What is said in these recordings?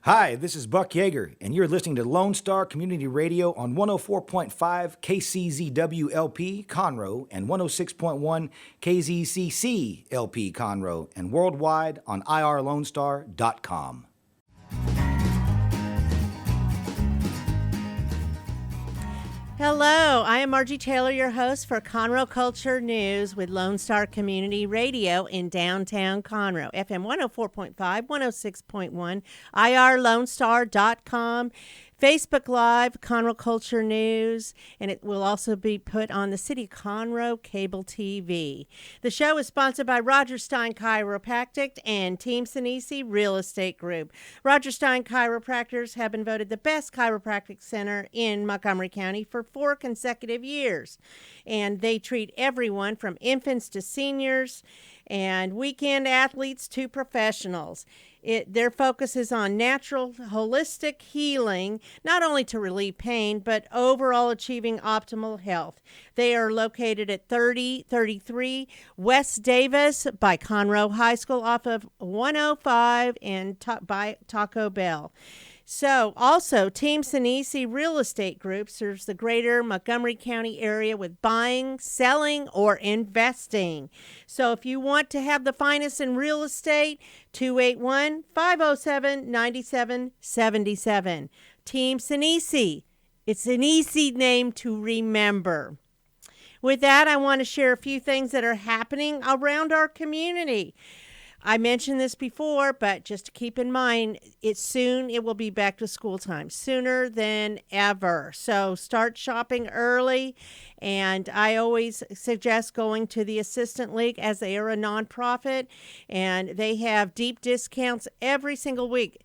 Hi, this is Buck Yeager, and you're listening to Lone Star Community Radio on 104.5 KCZW LP Conroe and 106.1 KZCC LP Conroe, and worldwide on irlonestar.com. Hello, I am Margie Taylor, your host for Conroe Culture News with Lone Star Community Radio in downtown Conroe, FM 104.5, 106.1, irlonestar.com, Facebook Live, Conroe Culture News, and it will also be put on the City Conroe Cable TV. The show is sponsored by Roger Stein Chiropractic and Team Sinisi Real Estate Group. Roger Stein Chiropractors have been voted the best chiropractic center in Montgomery County for 4 consecutive years, and they treat everyone from infants to seniors and weekend athletes to professionals. Their focus is on natural, holistic healing, not only to relieve pain, but overall achieving optimal health. They are located at 3033 West Davis by Conroe High School off of 105 and by Taco Bell. So, also, Team Sinisi Real Estate Group serves the greater Montgomery County area with buying, selling, or investing. So, if you want to have the finest in real estate, 281-507-9777. Team Sinisi. It's an easy name to remember. With that, I want to share a few things that are happening around our community. I mentioned this before, but just to keep in mind, it will be back to school time, sooner than ever. So start shopping early, and I always suggest going to the Assistant League as they are a nonprofit, and they have deep discounts every single week.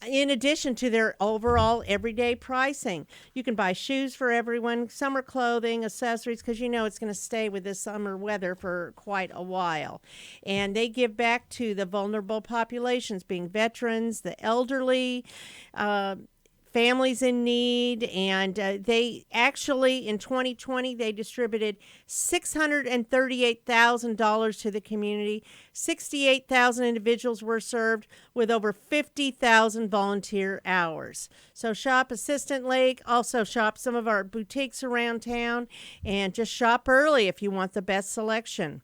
In addition to their overall everyday pricing, you can buy shoes for everyone, summer clothing, accessories, because you know it's going to stay with this summer weather for quite a while. And they give back to the vulnerable populations, being veterans, the elderly, families in need, and they actually, in 2020, they distributed $638,000 to the community. 68,000 individuals were served with over 50,000 volunteer hours. So shop Assistant Lake, also shop some of our boutiques around town, and just shop early if you want the best selection.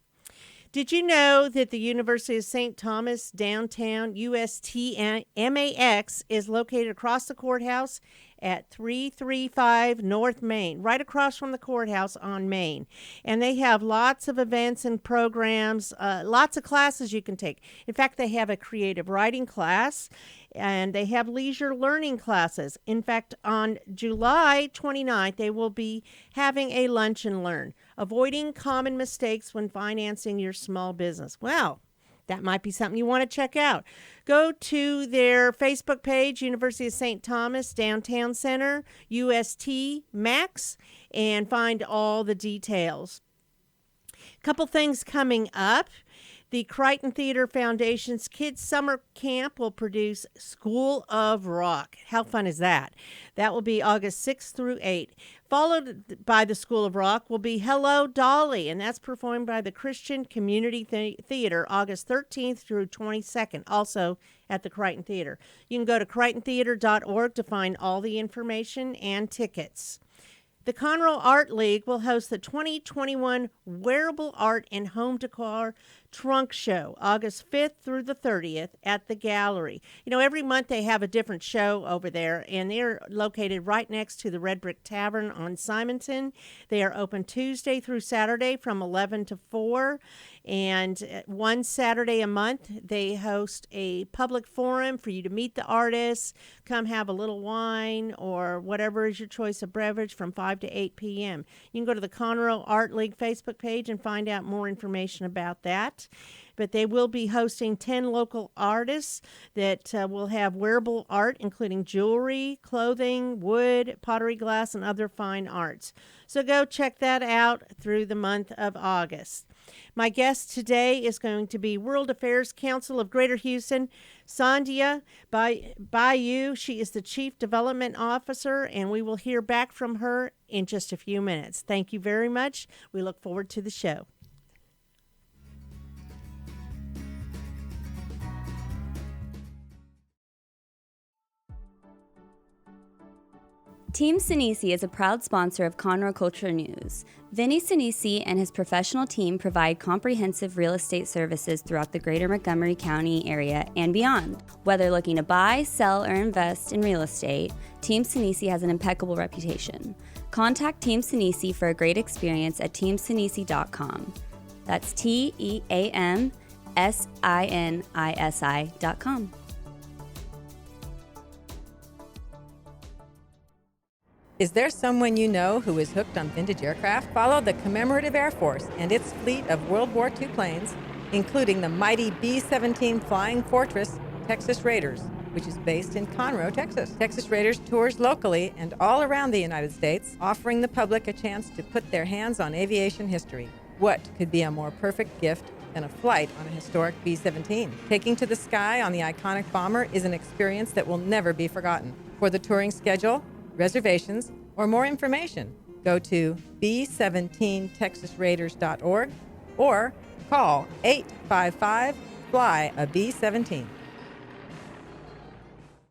Did you know that the University of St. Thomas downtown USTMAX is located across the courthouse at 335 North Main, right across from the courthouse on Main? And they have lots of events and programs, lots of classes you can take. In fact, they have a creative writing class, and they have leisure learning classes. In fact, on July 29th, they will be having a lunch and learn, avoiding common mistakes when financing your small business. Well, that might be something you want to check out. Go to their Facebook page, University of St. Thomas Downtown Center, UST Max, and find all the details. A couple things coming up. The Crichton Theater Foundation's Kids Summer Camp will produce School of Rock. How fun is that? That will be August 6th through 8th. Followed by the School of Rock will be Hello, Dolly, and that's performed by the Christian Community Theater August 13th through 22nd, also at the Crichton Theater. You can go to crichtontheater.org to find all the information and tickets. The Conroe Art League will host the 2021 Wearable Art and Home Decor Trunk Show, August 5th through the 30th at the gallery. You know, every month they have a different show over there, and they're located right next to the Red Brick Tavern on Simonton. They are open Tuesday through Saturday from 11 to 4, and one Saturday a month they host a public forum for you to meet the artists, come have a little wine or whatever is your choice of beverage from 5 to 8 p.m. You can go to the Conroe Art League Facebook page and find out more information about that. But they will be hosting 10 local artists that will have wearable art, including jewelry, clothing, wood, pottery, glass, and other fine arts. So go check that out through the month of August. My guest today is going to be World Affairs Council of Greater Houston, Sandija Bayot. She is the Chief Development Officer, and we will hear back from her in just a few minutes. Thank you very much. We look forward to the show. Team Sinisi is a proud sponsor of Conroe Culture News. Vinny Sinisi and his professional team provide comprehensive real estate services throughout the greater Montgomery County area and beyond. Whether looking to buy, sell, or invest in real estate, Team Sinisi has an impeccable reputation. Contact Team Sinisi for a great experience at teamsinisi.com. That's TEAMSINISI.com. Is there someone you know who is hooked on vintage aircraft? Follow the Commemorative Air Force and its fleet of World War II planes, including the mighty B-17 Flying Fortress Texas Raiders, which is based in Conroe, Texas. Texas Raiders tours locally and all around the United States, offering the public a chance to put their hands on aviation history. What could be a more perfect gift than a flight on a historic B-17? Taking to the sky on the iconic bomber is an experience that will never be forgotten. For the touring schedule, reservations, or more information, go to b17texasraiders.org or call 855-FLY-A-B-17.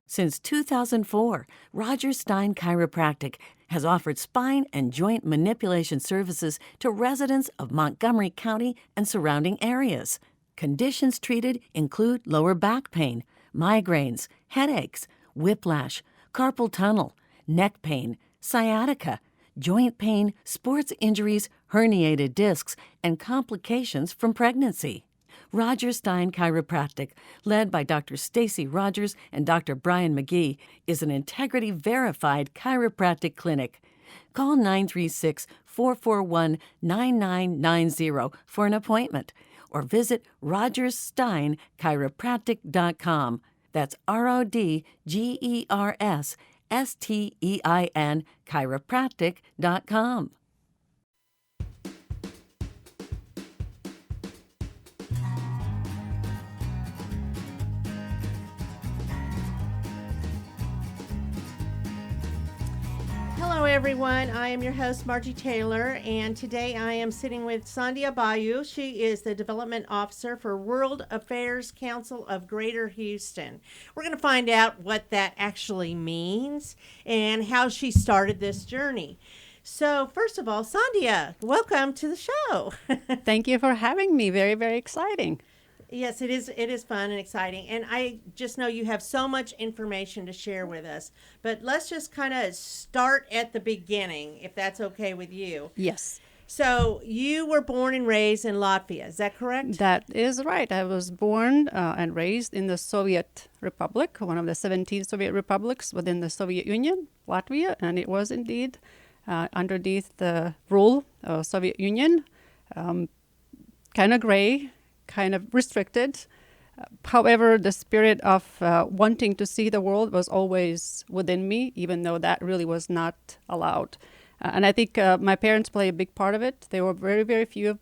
Since 2004, Roger Stein Chiropractic has offered spine and joint manipulation services to residents of Montgomery County and surrounding areas. Conditions treated include lower back pain, migraines, headaches, whiplash, carpal tunnel, neck pain, sciatica, joint pain, sports injuries, herniated discs, and complications from pregnancy. Roger Stein Chiropractic, led by Dr. Stacy Rogers and Dr. Brian McGee, is an integrity-verified chiropractic clinic. Call 936-441-9990 for an appointment or visit rogerssteinchiropractic.com. That's RODGERSSTEIN chiropractic.com. Hello, everyone. I am your host, Margie Taylor, and today I am sitting with Sandija Bayot. She is the Development Officer for World Affairs Council of Greater Houston. We're going to find out what that actually means and how she started this journey. So, first of all, Sandija, welcome to the show. Thank you for having me. Very, very exciting. Yes, it is. It is fun and exciting. And I just know you have so much information to share with us. But let's just kind of start at the beginning, if that's okay with you. Yes. So you were born and raised in Latvia. Is that correct? That is right. I was born and raised in the Soviet Republic, one of the 17 Soviet republics within the Soviet Union, Latvia. And it was indeed underneath the rule of Soviet Union, kind of gray, kind of restricted. However, the spirit of wanting to see the world was always within me, even though that really was not allowed. And I think my parents play a big part of it. There were very, very few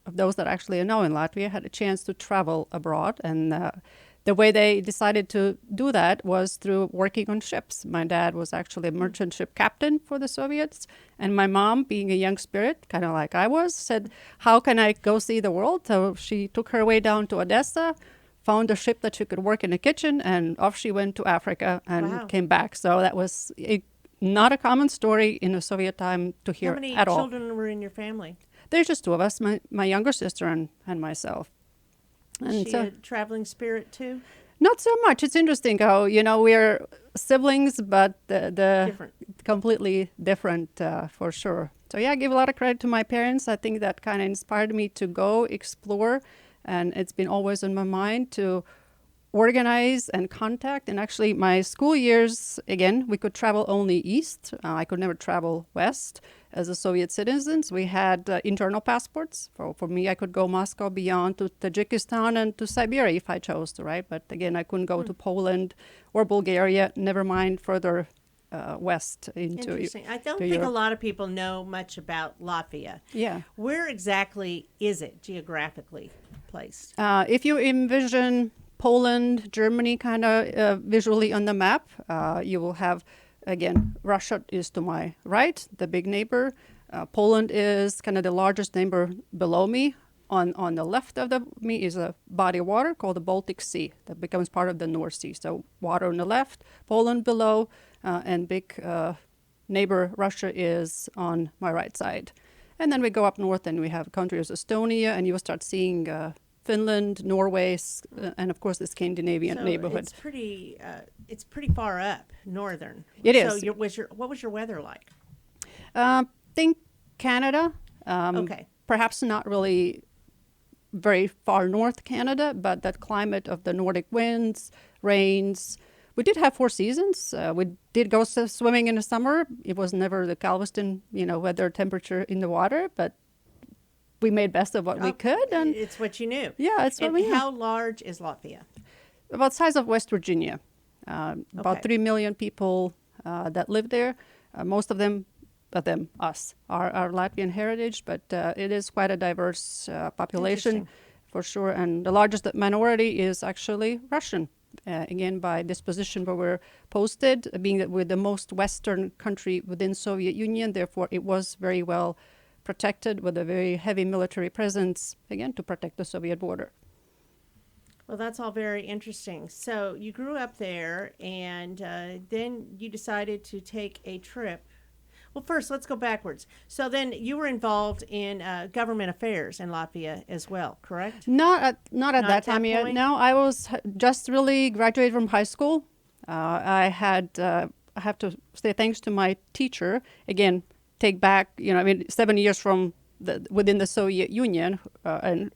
of those that actually I know in Latvia had a chance to travel abroad. And the way they decided to do that was through working on ships. My dad was actually a merchant ship captain for the Soviets. And my mom, being a young spirit, kind of like I was, said, how can I go see the world? So she took her way down to Odessa, found a ship that she could work in the kitchen, and off she went to Africa and came back. So that was not a common story in the Soviet time to hear at all. How many children were in your family? There's just two of us, my younger sister and myself. And she a traveling spirit too? Not so much. It's interesting how, we're siblings, but the completely different for sure. So yeah, I give a lot of credit to my parents. I think that kind of inspired me to go explore. And it's been always in my mind to organize and contact. And actually my school years, again, we could travel only east. I could never travel west. As a Soviet citizens, we had internal passports. For me, I could go Moscow beyond to Tajikistan and to Siberia if I chose to, right? But again, I couldn't go to Poland or Bulgaria, never mind further west into Interesting. I don't think a lot of people know much about Latvia. Yeah. Where exactly is it geographically placed? If you envision Poland, Germany kind of visually on the map, you will have, again, Russia is to my right, the big neighbor. Poland is kind of the largest neighbor below me. On the left of me is a body of water called the Baltic Sea that becomes part of the North Sea. So water on the left, Poland below, and big neighbor Russia is on my right side. And then we go up north and we have countries Estonia, and you will start seeing Finland, Norway, and of course the Scandinavian So neighborhood. it's pretty far up, northern. It So is. what was your weather like? Think Canada. Okay. Perhaps not really very far north Canada, but that climate of the Nordic winds, rains. We did have 4 seasons. We did go swimming in the summer. It was never the Galveston, weather temperature in the water, but we made best of what we could. And It's what you knew. yeah, it's what And we knew. how large is Latvia? About the size of West Virginia. About Okay. 3 million people that live there. Most of them, us, are Latvian heritage, but it is quite a diverse population Interesting. for sure. And the largest minority is actually Russian. Again, by disposition where we're posted, being that we're the most Western country within Soviet Union, therefore it was very well protected with a very heavy military presence, again, to protect the Soviet border. Well, that's all very interesting. So you grew up there, and then you decided to take a trip. Well, first, let's go backwards. So then you were involved in government affairs in Latvia as well, correct? Not at that that time yet. point? No, I was just really graduated from high school. I have to say thanks to my teacher. Again, take back, 7 years from within the Soviet Union, and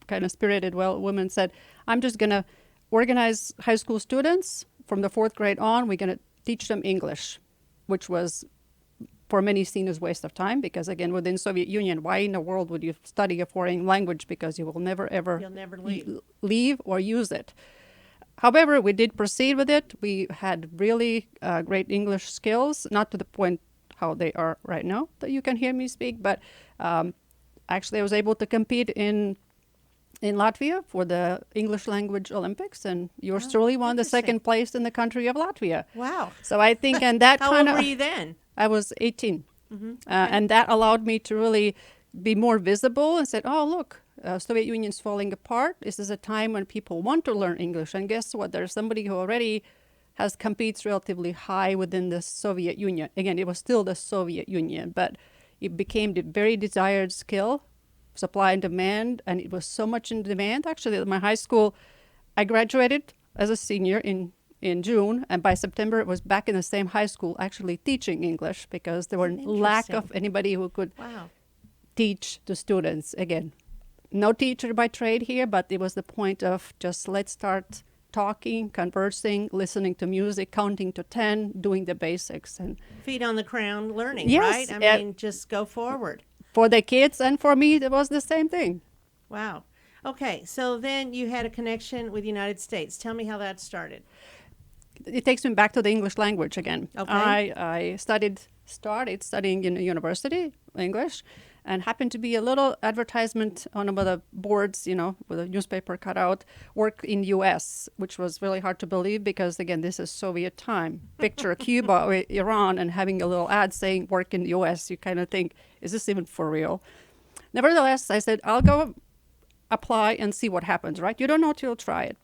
kind of spirited woman said, I'm just going to organize high school students from the 4th grade on. We're going to teach them English, which was for many seen as waste of time because, again, within Soviet Union, why in the world would you study a foreign language because you will never, ever You'll never leave. leave or use it. However, we did proceed with it. We had really great English skills, not to the point how they are right now that you can hear me speak, but actually I was able to compete in Latvia for the English language Olympics, and yours truly won the interesting. 2nd place in the country of Latvia. Wow. So I think, and that How kind old of were you then? I was 18. And that allowed me to really be more visible and said, oh, look, Soviet Union's falling apart. This is a time when people want to learn English. And guess what? There's somebody who already competes relatively high within the Soviet Union. Again, it was still the Soviet Union, but it became the very desired skill, supply and demand. And it was so much in demand. Actually, at my high school, I graduated as a senior in June, and by September it was back in the same high school actually teaching English because there were lack of Interesting. anybody who could Wow. teach the students. Again, no teacher by trade here, but it was the point of just let's start talking, conversing, listening to music, counting to 10, doing the basics. And Feet on the ground learning, Yes, right? I mean, just go forward. for the kids and for me, it was the same thing. Wow. Okay, so then you had a connection with the United States. Tell me how that started. It takes me back to the English language again. Okay. I started studying in a university, English, and happened to be a little advertisement on one of the boards, with a newspaper cutout, work in U.S., which was really hard to believe because, again, this is Soviet time. Picture Cuba or Iran and having a little ad saying work in the U.S., you kind of think, is this even for real? Nevertheless, I said, I'll go apply and see what happens, right? You don't know till you try it.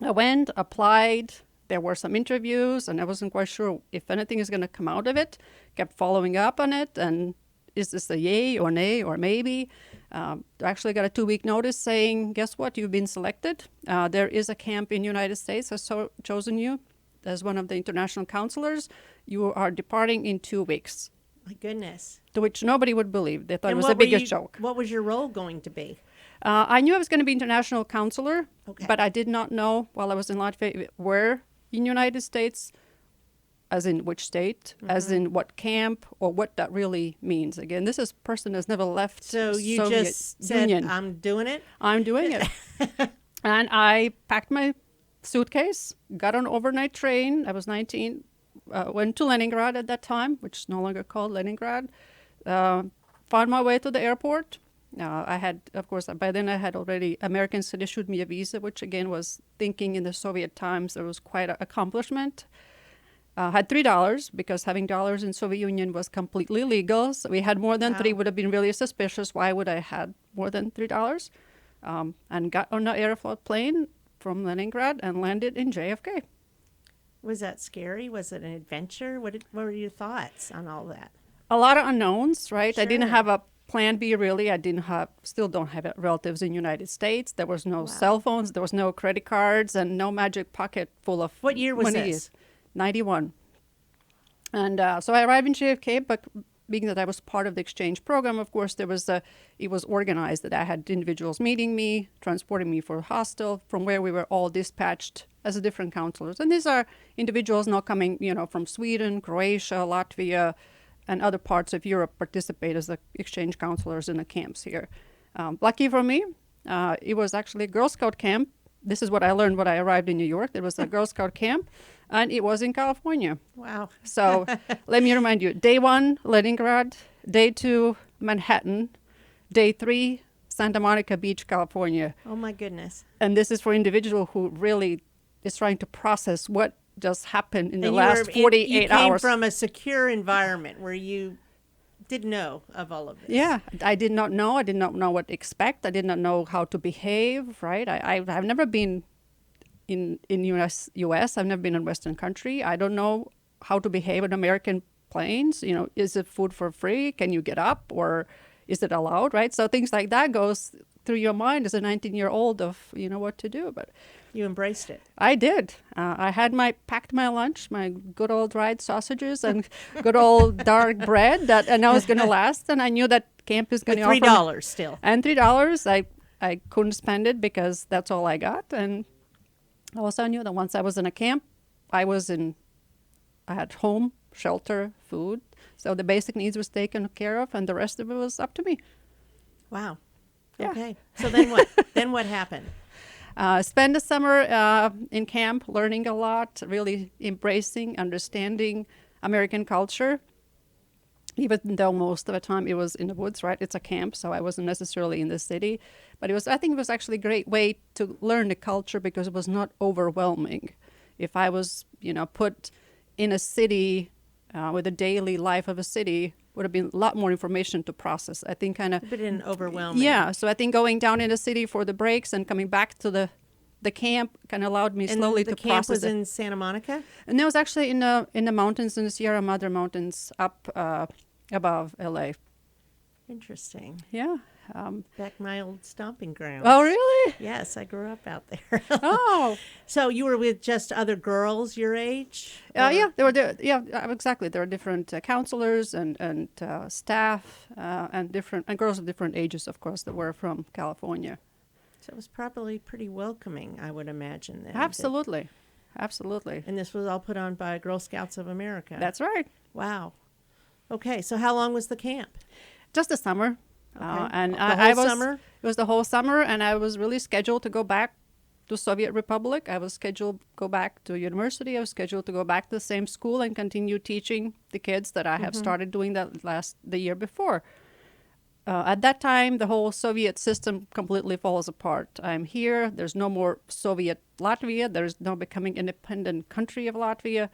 I went, applied. There were some interviews, and I wasn't quite sure if anything is going to come out of it. Kept following up on it, and is this a yay or nay or maybe? I actually got a 2-week notice saying, guess what, you've been selected. There is a camp in the United States has chosen you as one of the international counselors. You are departing in 2 weeks, My goodness. to which nobody would believe. They thought And it was what the were biggest you- joke. What was your role going to be? I knew I was going to be international counselor, Okay. but I did not know while I was in Latvia where in United States, as in which state, as in what camp, or what that really means. Again, this is person has never left So you Soviet just said, Union. I'm doing it? I'm doing it. And I packed my suitcase, got on an overnight train. I was 19, went to Leningrad at that time, which is no longer called Leningrad. Found my way to the airport. I had, of course, by then I had already, Americans had issued me a visa, which again was thinking in the Soviet times, there was quite an accomplishment. Had $3 because having dollars in Soviet Union was completely legal. So we had more than Wow. three would have been really suspicious. Why would I had more than $3? And got on the Aeroflot plane from Leningrad and landed in JFK. Was that scary? Was it an adventure? What were your thoughts on all that? A lot of unknowns, right? I didn't Sure. have a plan B really. Still don't have relatives in the United States. There was no cell phones, there was no credit cards, and no magic pocket full of What year was money. this? 91. And so I arrived in JFK, but being that I was part of the exchange program, of course, it was organized that I had individuals meeting me, transporting me for a hostel, from where we were all dispatched as different counselors. And these are individuals now coming, from Sweden, Croatia, Latvia, and other parts of Europe participate as the exchange counselors in the camps here. Lucky for me, it was actually a Girl Scout camp. This is what I learned when I arrived in New York. There was a Girl Scout camp, and it was in California. Wow. So let me remind you, day 1, Leningrad, day 2, Manhattan, day 3, Santa Monica Beach, California. Oh, my goodness. And this is for individual who really is trying to process what just happened in the And last 48 you came hours. from a secure environment where you didn't know of all of this. Yeah, I did not know. I did not know what to expect. I did not know how to behave, right? I've never been in US. I've never been in Western country. I don't know how to behave on American planes. Is it food for free? Can you get up, or is it allowed, right? So things like that goes through your mind as a 19-year-old of, what to do. But You embraced it. I did. I had packed my lunch, my good old dried sausages and good old dark bread that I know is going to last. And I knew that camp is going With to offer $3 still. And $3, I couldn't spend it because that's all I got. And I also knew that once I was in a camp, I had home, shelter, food. So the basic needs was taken care of, and the rest of it was up to me. Wow. Yeah. Okay. So then what? Then what happened? Spend the summer in camp, learning a lot, really embracing, understanding American culture. Even though most of the time it was in the woods, right? It's a camp, so I wasn't necessarily in the city. But I think it was actually a great way to learn the culture because it was not overwhelming. If I was, put in a city with the daily life of a city, would have been a lot more information to process. I think kind of But in overwhelming. Yeah, so I think going down in the city for the breaks and coming back to the camp kind of allowed me And slowly the to camp process was it. in Santa Monica? And it was actually in the mountains, in the Sierra Madre Mountains, up above LA. Interesting. Yeah. Back my old stomping grounds. Oh, really? Yes, I grew up out there. Oh. So you were with just other girls your age? Yeah, there were exactly. There were different counselors and staff and girls of different ages, of course, that were from California. So it was probably pretty welcoming, I would imagine. Then. Absolutely. Absolutely. And this was all put on by Girl Scouts of America. That's right. Wow. Okay, so how long was the camp? Just the summer. Okay. And The I whole was, summer? It was the whole summer, and I was really scheduled to go back to Soviet Republic. I was scheduled to go back to university. I was scheduled to go back to the same school and continue teaching the kids that I have started doing the year before. At that time, the whole Soviet system completely falls apart. I'm here. There's no more Soviet Latvia. There's no becoming independent country of Latvia.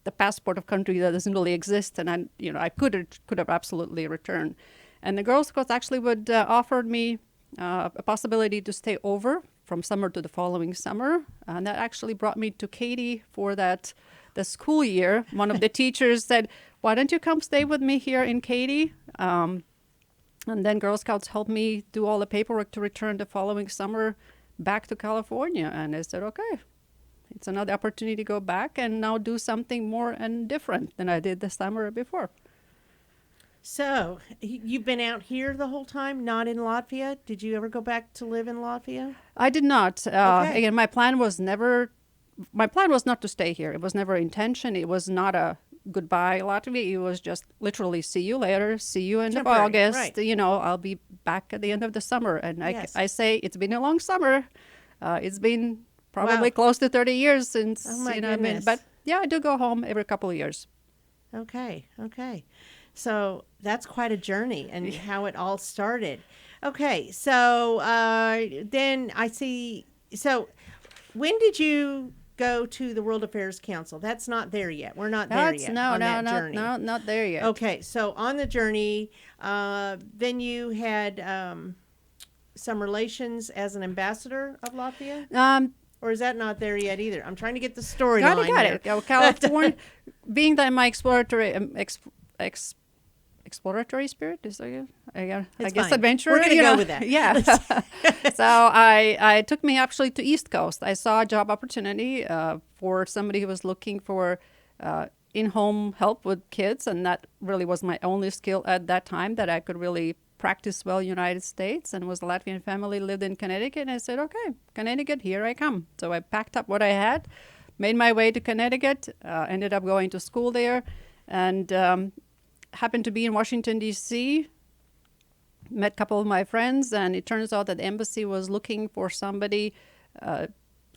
The passport of country that doesn't really exist, and I could have absolutely returned. And the Girl Scouts actually would offer me a possibility to stay over from summer to the following summer, and that actually brought me to Katy for the school year. One of the teachers said, "Why don't you come stay with me here in Katy?" And then Girl Scouts helped me do all the paperwork to return the following summer back to California, and I said, "Okay." It's another opportunity to go back and now do something more and different than I did the summer before. So you've been out here the whole time, not in Latvia? Did you ever go back to live in Latvia? I did not. Okay. Again, my plan was not to stay here. It was never intention. It was not a goodbye Latvia. It was just literally see you later, see you end of Temporary, August. right. I'll be back at the end of the summer. And Yes. I say it's been a long summer. It's been probably Wow. close to 30 years since, Oh, my I've been, goodness. but yeah, I do go home every couple of years. Okay. So that's quite a journey and how it all started. Okay, so then I see. So when did you go to the World Affairs Council? That's not there yet. We're not there yet on that journey. Not there yet. Okay, so on the journey, then you had some relations as an ambassador of Latvia? Or is that not there yet either? I'm trying to get the storyline. Got there. it. California, being that my exploratory spirit is, I guess, fine. adventure. We're gonna go with that. Yeah. So I took me actually to East Coast. I saw a job opportunity for somebody who was looking for in-home help with kids, and that really was my only skill at that time that I could really practice well in the United States, and was a Latvian family, lived in Connecticut, and I said, okay, Connecticut, here I come. So I packed up what I had, made my way to Connecticut, ended up going to school there, and happened to be in Washington, D.C., met a couple of my friends, and it turns out that the embassy was looking for somebody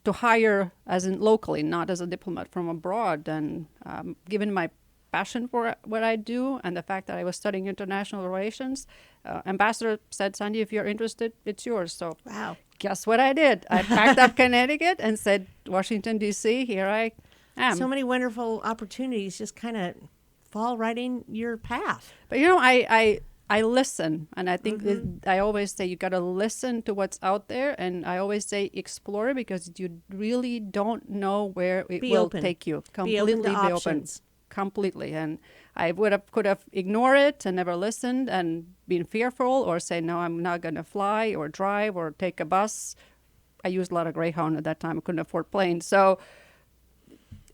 to hire as in locally, not as a diplomat from abroad. And given my passion for what I do and the fact that I was studying international relations, ambassador said, Sandy, if you're interested, it's yours. So Wow. guess what I did? I packed up Connecticut and said, Washington, D.C., here I am. So many wonderful opportunities just kind of fall right in your path. But I listen, and I think that I always say you got to listen to what's out there, and I always say explore, because you really don't know where it will take you. Be open to options. Completely. And I could have ignored it and never listened and been fearful, or say, no, I'm not going to fly or drive or take a bus. I used a lot of Greyhound at that time. I couldn't afford planes. So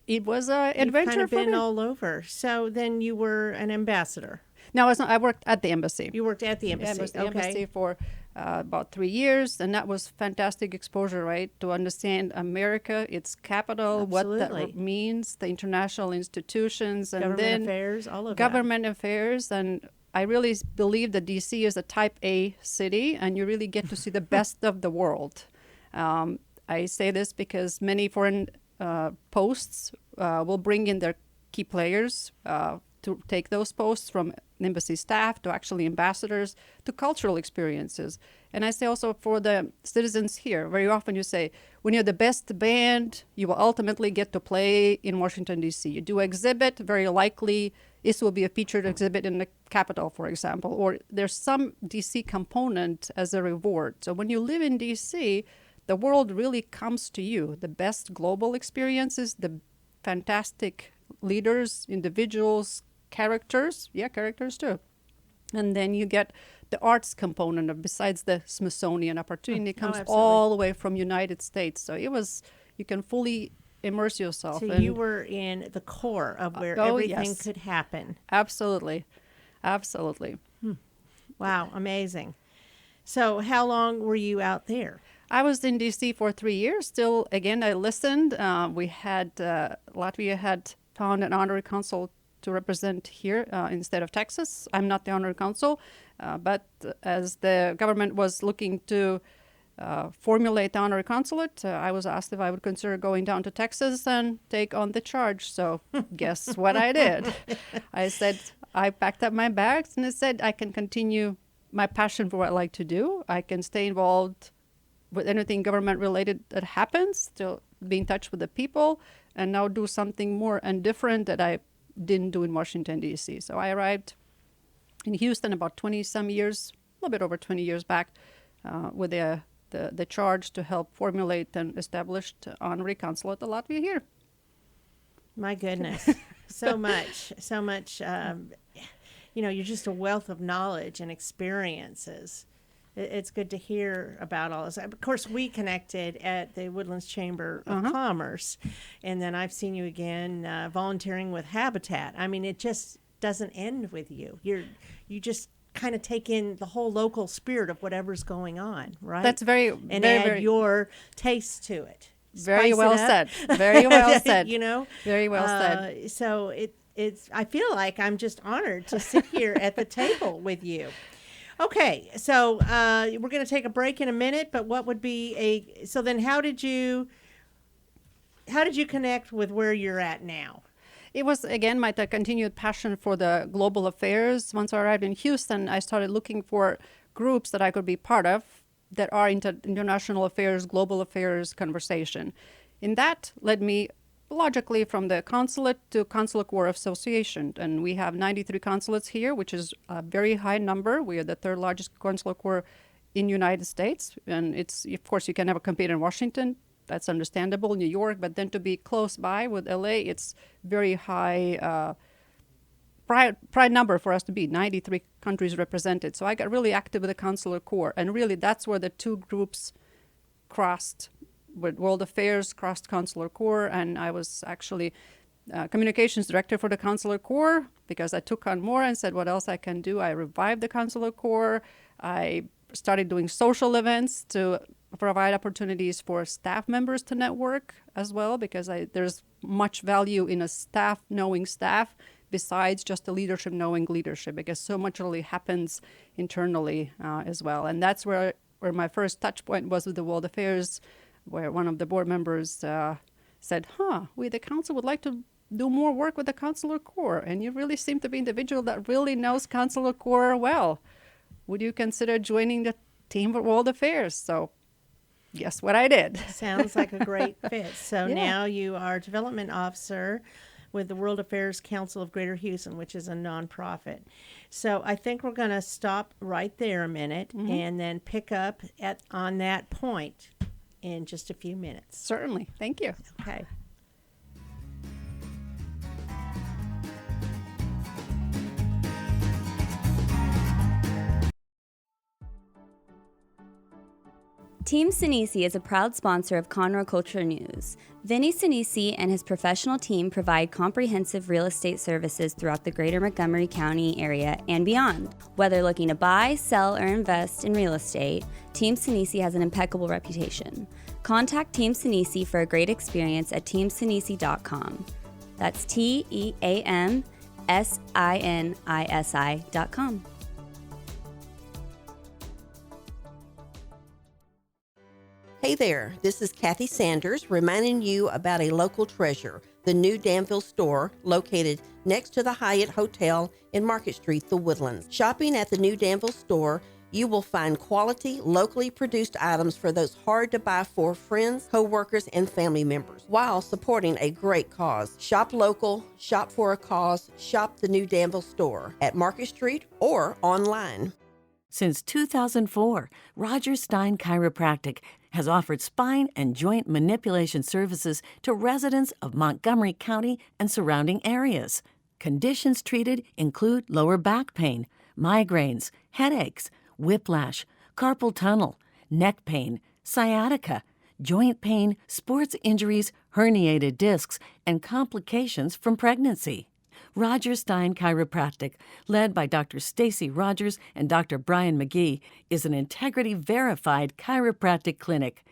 it was an adventure kind of for been me. all over. So then you were an ambassador. No, I worked at the embassy. You worked at the Yeah, embassy. I was the Okay. embassy for about 3 years, and that was fantastic exposure, right? To understand America, its capital, what Absolutely. that means, the international institutions, and Government then affairs, all of government affairs. And I really believe that DC is a type A city, and you really get to see the best of the world. I say this because many foreign posts will bring in their key players to take those posts, from embassy staff to actually ambassadors to cultural experiences. And I say also for the citizens here, very often you say, when you're the best band, you will ultimately get to play in Washington, D.C. You do exhibit, very likely this will be a featured exhibit in the Capitol, for example, or there's some D.C. component as a reward. So when you live in D.C., the world really comes to you. The best global experiences, the fantastic leaders, individuals, characters too. And then you get the arts component of, besides the Smithsonian opportunity, comes all the way from United States. So it was, you can fully immerse yourself. So you were in the core of where everything could happen. Absolutely. Wow, amazing. So how long were you out there? I was in D.C. for 3 years. Still, again, I listened. Latvia had found an honorary consul to represent here instead of Texas. I'm not the honorary consul, but as the government was looking to formulate the honorary consulate, I was asked if I would consider going down to Texas and take on the charge. So guess what I did? I said, I packed up my bags, and I said, I can continue my passion for what I like to do. I can stay involved with anything government related that happens, still be in touch with the people, and now do something more and different that I didn't do in Washington, D.C. So I arrived in Houston about 20-some years, a little bit over 20 years back, with the charge to help formulate and establish the honorary consulate of Latvia here. My goodness. so much. You're just a wealth of knowledge and experiences. It's good to hear about all this. Of course, we connected at the Woodlands Chamber of Commerce, and then I've seen you again volunteering with Habitat. I mean, it just doesn't end with you. You just kind of take in the whole local spirit of whatever's going on, right? That's very, and very, add very, your taste to it. very Spice well it up. said. Very well said. Very well said. So it's. I feel like I'm just honored to sit here at the table with you. Okay, so we're going to take a break in a minute, but what would be so then how did you connect with where you're at now? It was, again, my continued passion for the global affairs. Once I arrived in Houston, I started looking for groups that I could be part of that are international affairs, global affairs conversation. And that led me logically from the consulate to Consular Corps Association. And we have 93 consulates here, which is a very high number. We are the third largest consular corps in the United States. And it's, of course, you can never compete in Washington, that's understandable, New York, but then to be close by with LA, it's very high pride number for us to be, 93 countries represented. So I got really active with the Consular Corps, and really that's where the two groups crossed, with World Affairs crossed Consular Corps, and I was actually communications director for the Consular Corps because I took on more and said what else I can do. I revived the Consular Corps. I started doing social events to provide opportunities for staff members to network as well, because there's much value in a staff knowing staff besides just the leadership knowing leadership, because so much really happens internally as well. And that's where my first touch point was with the World Affairs, where one of the board members said, we the council would like to do more work with the Consular Corps, and you really seem to be an individual that really knows Consular Corps well. Would you consider joining the team for World Affairs? So guess what I did. Sounds like a great fit. So Yeah. now you are development officer with the World Affairs Council of Greater Houston, which is a nonprofit. So I think we're going to stop right there a minute and then pick up on that point in just a few minutes. Certainly. Thank you. Okay. Team Sinisi is a proud sponsor of Conroe Culture News. Vinny Sinisi and his professional team provide comprehensive real estate services throughout the greater Montgomery County area and beyond. Whether looking to buy, sell, or invest in real estate, Team Sinisi has an impeccable reputation. Contact Team Sinisi for a great experience at teamsinisi.com. That's TEAMSINISI.com. Hey there, this is Kathy Sanders reminding you about a local treasure, the new Danville store located next to the Hyatt Hotel in Market Street, The Woodlands. Shopping at the new Danville store, you will find quality, locally produced items for those hard to buy for friends, co-workers, and family members, while supporting a great cause. Shop local, shop for a cause, shop the new Danville store at Market Street or online. Since 2004, Roger Stein Chiropractic has offered spine and joint manipulation services to residents of Montgomery County and surrounding areas. Conditions treated include lower back pain, migraines, headaches, whiplash, carpal tunnel, neck pain, sciatica, joint pain, sports injuries, herniated discs, and complications from pregnancy. Roger Stein Chiropractic, led by Dr. Stacy Rogers and Dr. Brian McGee, is an integrity-verified chiropractic clinic.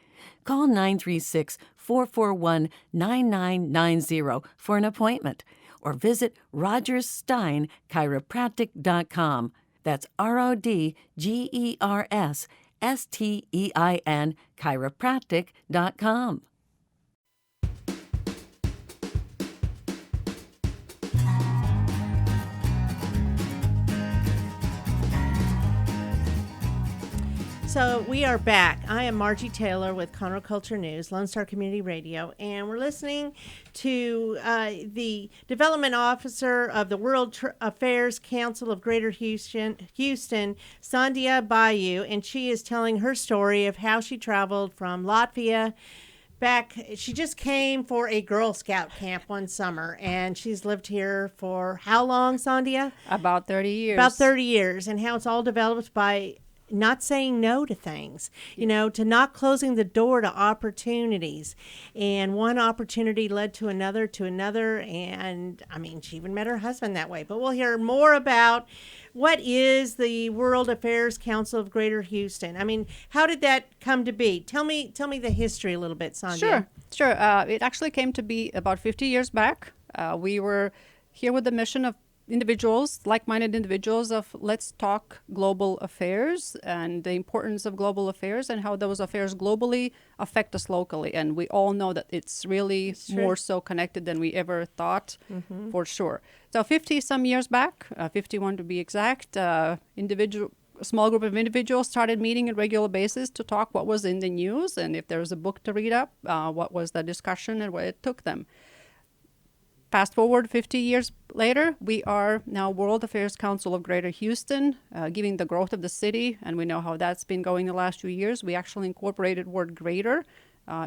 Call 936-441-9990 for an appointment or visit rogerssteinchiropractic.com. That's RODGERSSTEIN chiropractic.com. So we are back. I am Margie Taylor with Conroe Culture News, Lone Star Community Radio, and we're listening to the development officer of the World Affairs Council of Greater Houston, Sandija Bayot, and she is telling her story of how she traveled from Latvia back. She just came for a Girl Scout camp one summer, and she's lived here for how long, Sandija? About 30 years. About 30 years, and how it's all developed by not saying no to things, to not closing the door to opportunities. And one opportunity led to another, and she even met her husband that way. But we'll hear more about what is the World Affairs Council of Greater Houston. How did that come to be? Tell me the history a little bit, Sandija. Sure. It actually came to be about 50 years back. We were here with the mission of like-minded individuals of let's talk global affairs and the importance of global affairs and how those affairs globally affect us locally. And we all know that it's really more so connected than we ever thought, for sure. So 50 some years back, 51 to be exact, a small group of individuals started meeting on a regular basis to talk what was in the news, and if there was a book to read up, what was the discussion and where it took them. Fast forward 50 years later, we are now World Affairs Council of Greater Houston, given the growth of the city, and we know how that's been going the last few years. We actually incorporated word greater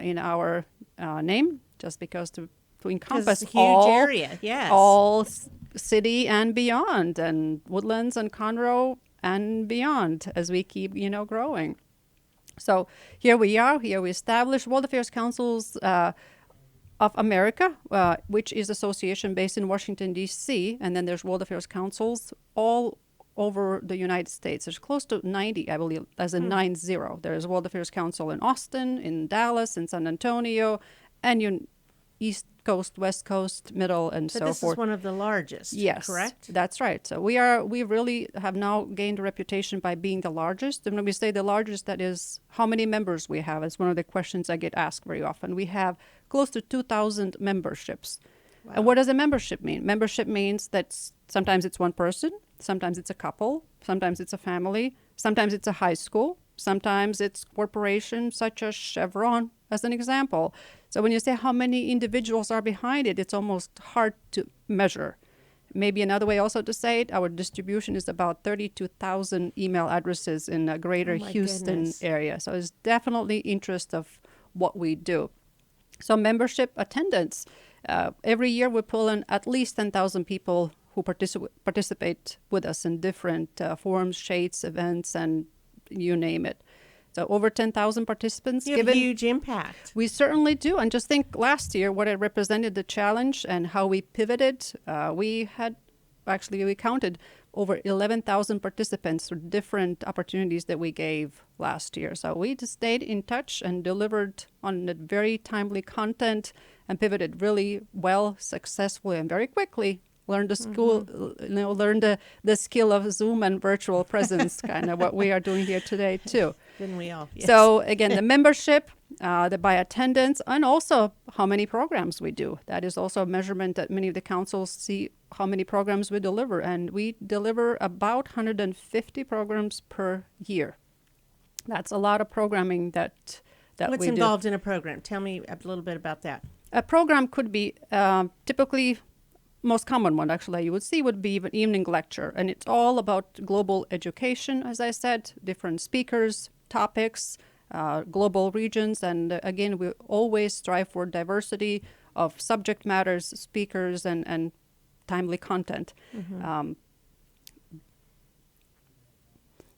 in our name, just because to 'Cause encompass it's a huge area, yes. all city and beyond, and Woodlands and Conroe and beyond, as we keep growing. So here we are. Here we established World Affairs Councils of America, which is association based in Washington, D.C., and then there's World Affairs Councils all over the United States. There's close to 90, I believe, as in 90. There's World Affairs Council in Austin, in Dallas, in San Antonio, and East Coast, West Coast, Middle, and so But this forth. is one of the largest, Yes, correct? that's right. So we really have now gained a reputation by being the largest. And when we say the largest, that is how many members we have. It's one of the questions I get asked very often. We have close to 2,000 memberships. Wow. And what does a membership mean? Membership means that sometimes it's one person, sometimes it's a couple, sometimes it's a family, sometimes it's a high school, sometimes it's corporations such as Chevron, as an example. So when you say how many individuals are behind it, it's almost hard to measure. Maybe another way also to say it, our distribution is about 32,000 email addresses in the greater Oh my Houston goodness. area. So it's definitely interest of what we do. So membership attendance, every year we pull in at least 10,000 people who participate with us in different forums, shades, events, and you name it. So over 10,000 participants. You have a huge impact. We certainly do. And just think last year what it represented, the challenge and how we pivoted. We counted over 11,000 participants for different opportunities that we gave last year. So we just stayed in touch and delivered on a very timely content and pivoted really well, successfully, and very quickly. Learned the skill of Zoom and virtual presence, kind of what we are doing here today too. Didn't we all? Yes. So again, the membership, by attendance, and also how many programs we do. That is also a measurement that many of the councils see how many programs we deliver, and we deliver about 150 programs per year. That's a lot of programming that What's we do. involved in a program? Tell me a little bit about that. A program could be typically. Most common one, actually, you would see would be an evening lecture. And it's all about global education, as I said, different speakers, topics, global regions. And again, we always strive for diversity of subject matters, speakers, and timely content.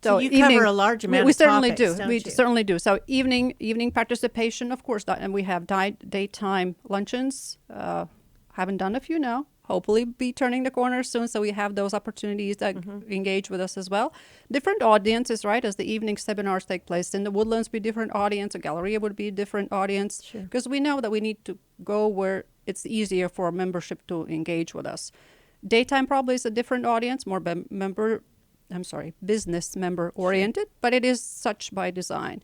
So you cover a large amount we of certainly topics, do. don't We you? certainly do. So evening participation, of course, and we have daytime luncheons. Haven't done a few now. Hopefully be turning the corner soon, so we have those opportunities that engage with us as well. Different audiences, right? As the evening seminars take place, in the Woodlands be different audience, a Galleria would be a different audience, because we know that we need to go where it's easier for a membership to engage with us. Daytime probably is a different audience, more business member oriented, but it is such by design.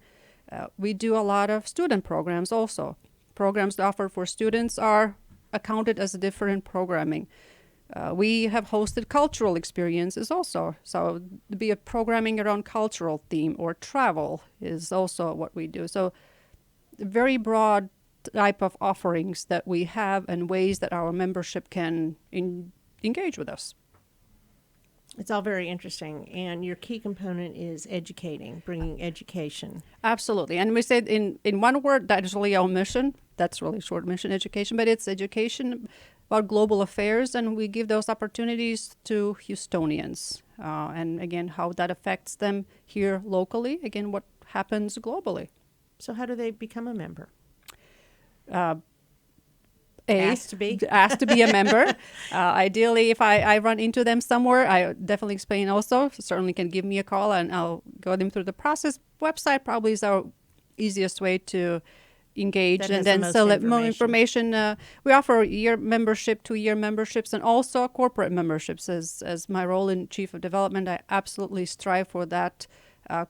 We do a lot of student programs also. Programs offered for students are accounted as different programming. We have hosted cultural experiences also. So to be a programming around cultural theme or travel is also what we do. So very broad type of offerings that we have and ways that our membership can engage with us. It's all very interesting. And your key component is educating, bringing education. Absolutely. And we said in one word, that is really our mission. That's really short mission, education, but it's education about global affairs, and we give those opportunities to Houstonians. And again, how that affects them here locally, again, what happens globally. So how do they become a member? Asked to be a member. Ideally, if I run into them somewhere, I definitely explain also. Certainly can give me a call and I'll go them through the process. Website probably is our easiest way to engage That and has then the most select more information. We offer year membership, 2-year memberships, and also corporate memberships. As my role in Chief of Development, I absolutely strive for that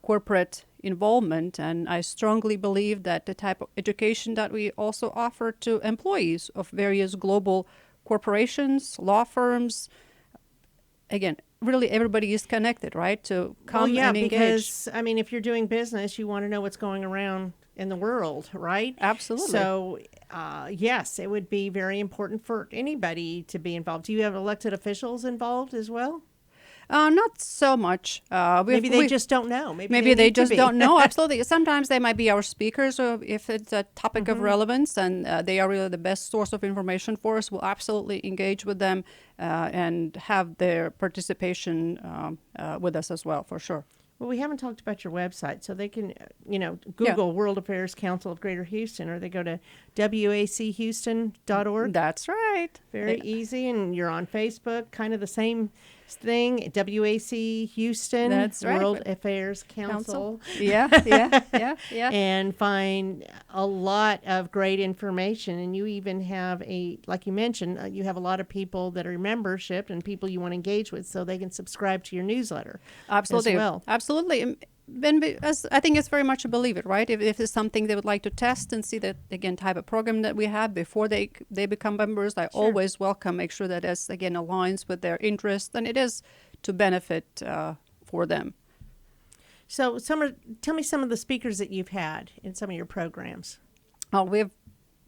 corporate involvement, and I strongly believe that the type of education that we also offer to employees of various global corporations, law firms, again, really everybody is connected, right? To come and engage. Because, I mean, if you're doing business, you want to know what's going around in the world, right? Absolutely. So, yes, it would be very important for anybody to be involved. Do you have elected officials involved as well? Not so much. Maybe they just don't know. Maybe they need to just be. don't know. Absolutely. Sometimes they might be our speakers, or if it's a topic of relevance and they are really the best source of information for us, we'll absolutely engage with them and have their participation with us as well, for sure. Well, we haven't talked about your website, so they can, Google World Affairs Council of Greater Houston, or they go to wachouston.org. That's right. Very easy, and you're on Facebook, kind of the same thing, WAC Houston, That's right. World Affairs Council. Yeah. And find a lot of great information. And you even have like you mentioned, you have a lot of people that are membership and people you want to engage with, so they can subscribe to your newsletter. Absolutely. As well. Absolutely. As I think it's very much a believe it, right? If it's something they would like to test and see that, again, type of program that we have before they become members, I always welcome, make sure that it, again, aligns with their interests, and it is to benefit for them. So, tell me some of the speakers that you've had in some of your programs. We've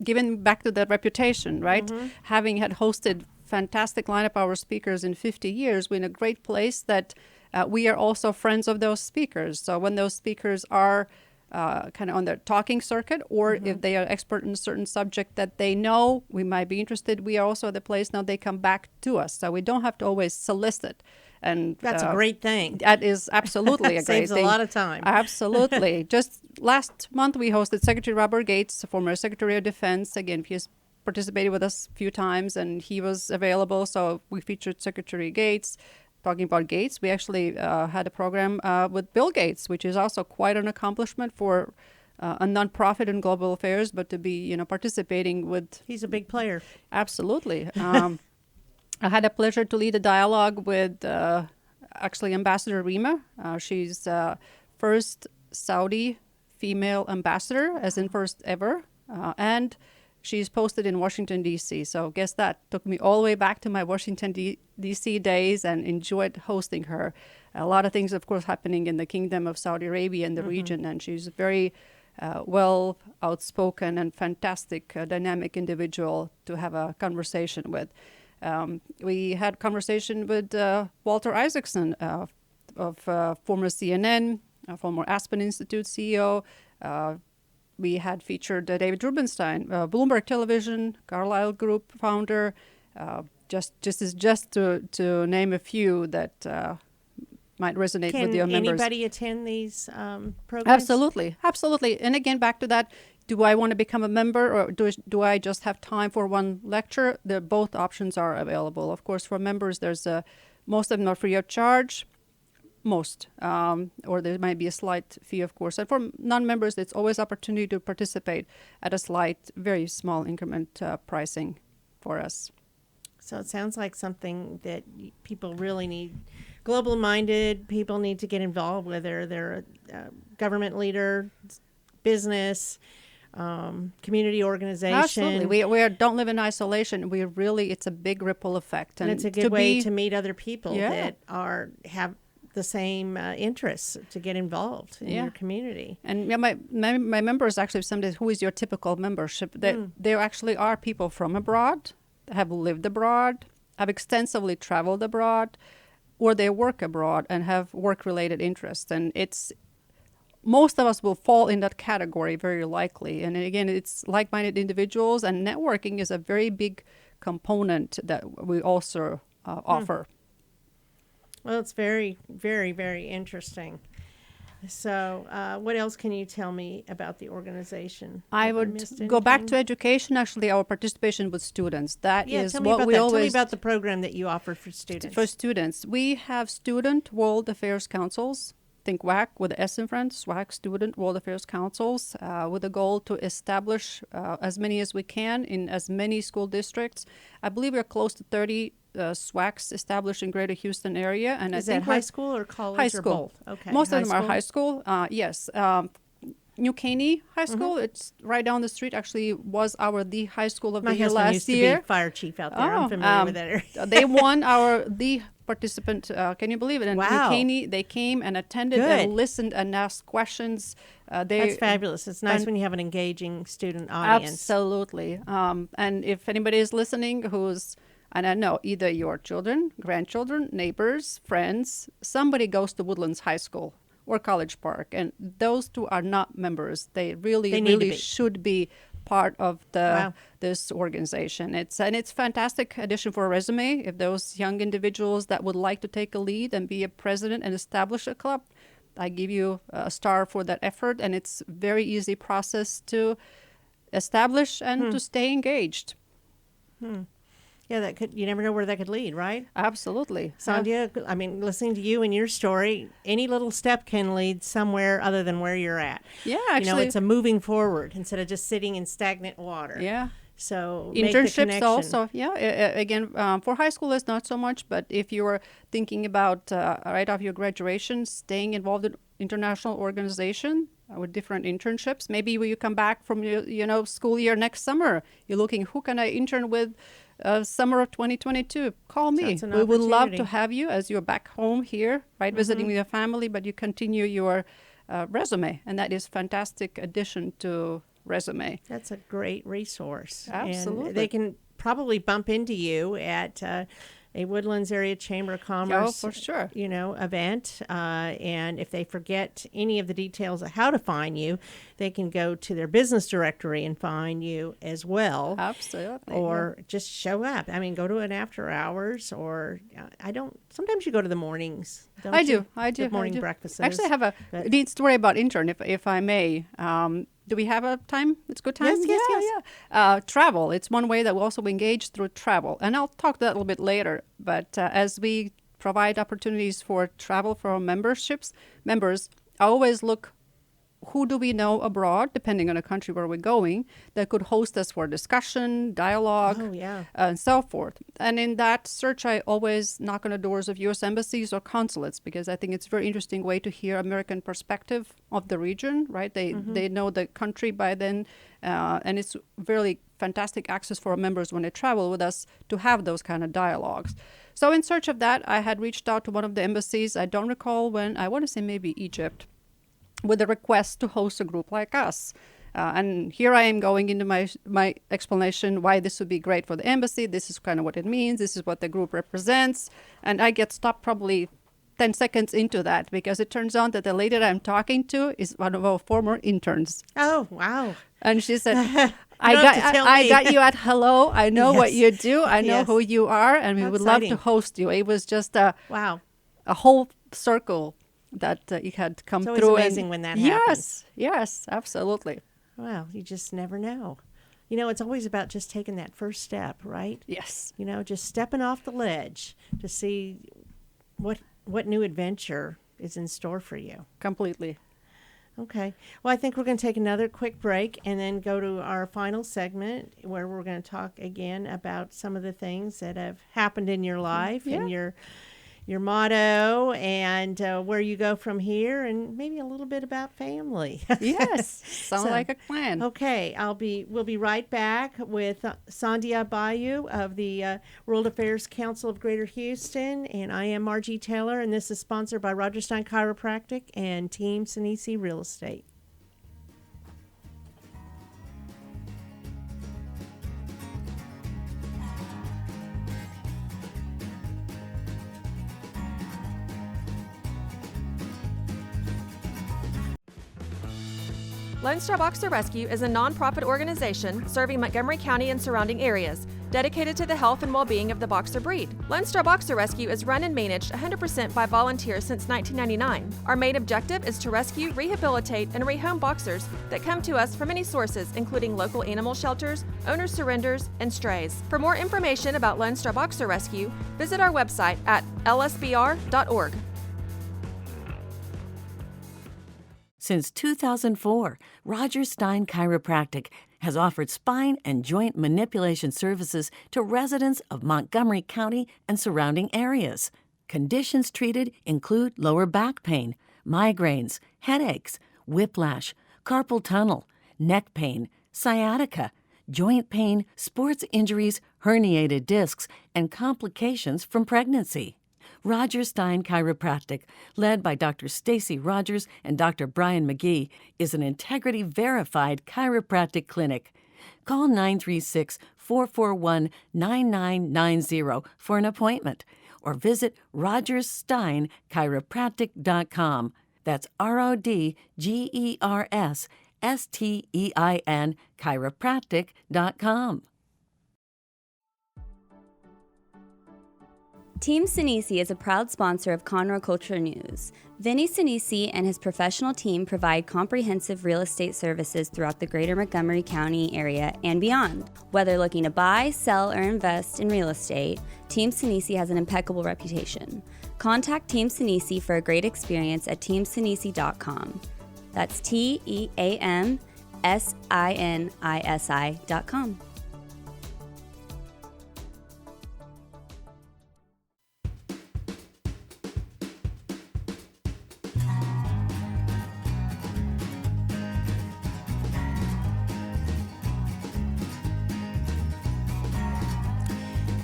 given back to that reputation, right? Mm-hmm. Having had hosted fantastic lineup of our speakers in 50 years, we're in a great place that we are also friends of those speakers. So when those speakers are kind of on their talking circuit, or if they are expert in a certain subject that they know we might be interested, we are also at the place now they come back to us. So we don't have to always solicit. And That's a great thing. That is absolutely a great Saves thing. a lot of time. Absolutely. Just last month we hosted Secretary Robert Gates, former Secretary of Defense. Again, he's participated with us a few times and he was available. So we featured Secretary Gates. Talking about Gates, we actually had a program with Bill Gates, which is also quite an accomplishment for a nonprofit in global affairs, but to be, participating with... He's a big player. Absolutely. I had a pleasure to lead a dialogue with actually Ambassador Rima. She's first Saudi female ambassador, as in first ever, and she's posted in Washington, D.C. So guess that took me all the way back to my Washington, D.C. days and enjoyed hosting her. A lot of things, of course, happening in the Kingdom of Saudi Arabia and the region, and she's a very well outspoken and fantastic dynamic individual to have a conversation with. We had conversation with Walter Isaacson of former CNN, former Aspen Institute CEO. We had featured David Rubenstein, Bloomberg Television, Carlyle Group founder. Just to name a few that might resonate with your members. Can anybody attend these programs? Absolutely. And again, back to that. Do I want to become a member, or do I just have time for one lecture? Both options are available. Of course, for members, there's most of them are free of charge, or there might be a slight fee, of course. And for non-members, it's always opportunity to participate at a slight, very small increment pricing for us. So it sounds like something that people really need. Global-minded people need to get involved, whether they're a government leader, business, community organization. Absolutely. We don't live in isolation. It's a big ripple effect. And it's a good way to meet other people that have the same interests, to get involved in your community. And my members, actually, somebody who is your typical membership, there actually are people from abroad, have lived abroad, have extensively traveled abroad, or they work abroad and have work-related interests. And most of us will fall in that category very likely. And again, it's like-minded individuals, and networking is a very big component that we also offer. Well, it's very, very, very interesting. So what else can you tell me about the organization? I would go back to education, actually, our participation with students. That is what we always... Tell me about the program that you offer for students. For students, we have Student World Affairs Councils. Think WAC with the S in front, SWAC, Student World Affairs Councils, with a goal to establish as many as we can in as many school districts. I believe we're close to 30 SWACs established in Greater Houston area. And is that high school or college? High school. Or both? Okay. Most of them are high school. Yes. New Caney High School. It's right down the street. Actually, was the high school of the year last year. My husband used to be fire chief out there. I'm familiar with that area. They won the participant. Can you believe it? And New Caney, they came and attended and listened and asked questions. That's fabulous. It's nice when you have an engaging student audience. Absolutely. And if anybody is listening who's And I know either your children, grandchildren, neighbors, friends, somebody goes to Woodlands High School or College Park, and those two are not members. They really, They need to really be. should be part of Wow. this organization. It's fantastic addition for a resume. If those young individuals that would like to take a lead and be a president and establish a club, I give you a star for that effort, and it's very easy process to establish and to stay engaged. Yeah, that could. You never know where that could lead, right? Absolutely. Sandija, I mean, listening to you and your story, any little step can lead somewhere other than where you're at. Yeah, You know, actually- it's a moving forward instead of just sitting in stagnant water. Yeah. So make the Internships connection. also, yeah. Again, for high schoolers, not so much. But if you're thinking about right after your graduation, staying involved in international organization with different internships, maybe when you come back from your school year next summer, you're looking, who can I intern with? Summer of 2022, call me. That's an We would love to opportunity. have you as you're back home here, right, visiting with your family, but you continue your resume, and that is fantastic addition to resume. That's a great resource. Absolutely. And they can probably bump into you at a Woodlands Area Chamber of Commerce, for sure. Event. And if they forget any of the details of how to find you, they can go to their business directory and find you as well. Absolutely. Or just show up. I mean, go to an after hours, or sometimes you go to the mornings. Don't I you? do. The morning I do. breakfasts. Actually, I have a but- neat story about intern, if I may. Do we have a time? It's good time? Yes. Yeah. Travel. It's one way that we also engage through travel. And I'll talk to that a little bit later. But as we provide opportunities for travel for our members, I always look, who do we know abroad, depending on the country where we're going, that could host us for discussion, dialogue, Oh, yeah. and so forth. And in that search, I always knock on the doors of U.S. embassies or consulates, because I think it's a very interesting way to hear American perspective of the region, right? They know the country by then, and it's really fantastic access for our members when they travel with us to have those kind of dialogues. So in search of that, I had reached out to one of the embassies. I don't recall when, I want to say maybe Egypt, with a request to host a group like us. And here I am going into my explanation why this would be great for the embassy. This is kind of what it means. This is what the group represents. And I get stopped probably 10 seconds into that, because it turns out that the lady that I'm talking to is one of our former interns. Oh, wow. And she said, don't I have to tell me." got you at hello. I know what Yes. you do. I know Yes. who you are. And we How would love to exciting. host you. It was just a Wow. whole circle that you had come It's always through. amazing when that happens. Yes, absolutely. Wow. You just never know. It's always about just taking that first step, right? Yes. Just stepping off the ledge to see what new adventure is in store for you. Completely. Okay. Well, I think we're going to take another quick break and then go to our final segment, where we're going to talk again about some of the things that have happened in your life and your motto, and where you go from here, and maybe a little bit about family. Yes. Sounds So, like a plan. Okay, we'll be right back with Sandija Bayot of the World Affairs Council of Greater Houston, and I am Margie Taylor, and this is sponsored by Roger Stein Chiropractic and Team Sinisi Real Estate. Lone Star Boxer Rescue is a nonprofit organization serving Montgomery County and surrounding areas, dedicated to the health and well-being of the boxer breed. Lone Star Boxer Rescue is run and managed 100% by volunteers since 1999. Our main objective is to rescue, rehabilitate, and rehome boxers that come to us from many sources, including local animal shelters, owner surrenders, and strays. For more information about Lone Star Boxer Rescue, visit our website at lsbr.org. Since 2004, Roger Stein Chiropractic has offered spine and joint manipulation services to residents of Montgomery County and surrounding areas. Conditions treated include lower back pain, migraines, headaches, whiplash, carpal tunnel, neck pain, sciatica, joint pain, sports injuries, herniated discs, and complications from pregnancy. Roger Stein Chiropractic, led by Dr. Stacy Rogers and Dr. Brian McGee, is an integrity-verified chiropractic clinic. Call 936-441-9990 for an appointment or visit rogerssteinchiropractic.com. That's RODGERSSTEIN chiropractic.com. Team Sinisi is a proud sponsor of Conroe Culture News. Vinny Sinisi and his professional team provide comprehensive real estate services throughout the greater Montgomery County area and beyond. Whether looking to buy, sell, or invest in real estate, Team Sinisi has an impeccable reputation. Contact Team Sinisi for a great experience at teamsinisi.com. That's TEAMSINISI.com.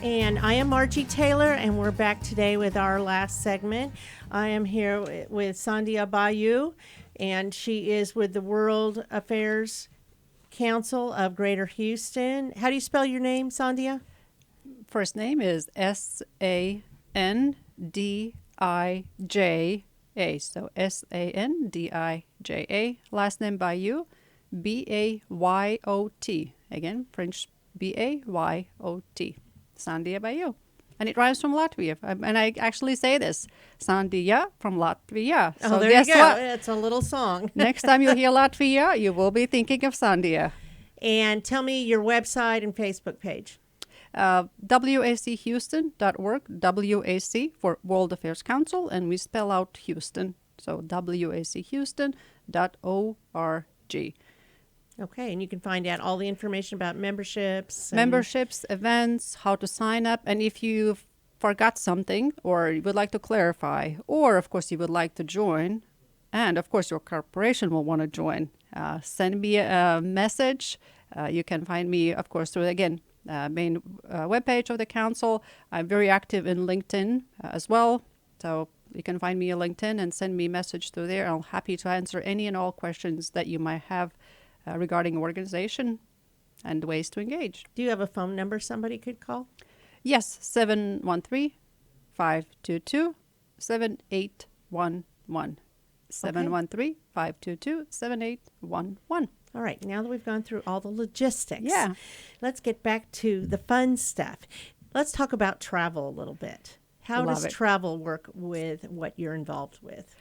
And I am Margie Taylor, and we're back today with our last segment. I am here with Sandija Bayot, and she is with the World Affairs Council of Greater Houston. How do you spell your name, Sandija? First name is Sandija, so Sandija. Last name Bayot, Bayot. Again, French Bayot. Sandija Bayot. And it rhymes from Latvia. And I actually say this, Sandija from Latvia. So there guess you go. what? It's a little song. Next time you hear Latvia, you will be thinking of Sandija. And tell me your website and Facebook page. WACHouston.org, WAC for World Affairs Council, and we spell out Houston. So WACHouston.org. Okay, and you can find out all the information about memberships. Memberships, events, how to sign up, and if you forgot something or you would like to clarify, or of course you would like to join, and of course your corporation will want to join, send me a message. You can find me, of course, through, again, main webpage of the council. I'm very active in LinkedIn as well, so you can find me on LinkedIn and send me a message through there. I'm happy to answer any and all questions that you might have regarding organization and ways to engage. Do you have a phone number somebody could call? Yes, 713-522-7811. 713-522-7811. All right, now that we've gone through all the logistics, Yeah. let's get back to the fun stuff. Let's talk about travel a little bit. How Love does it. travel work with what you're involved with?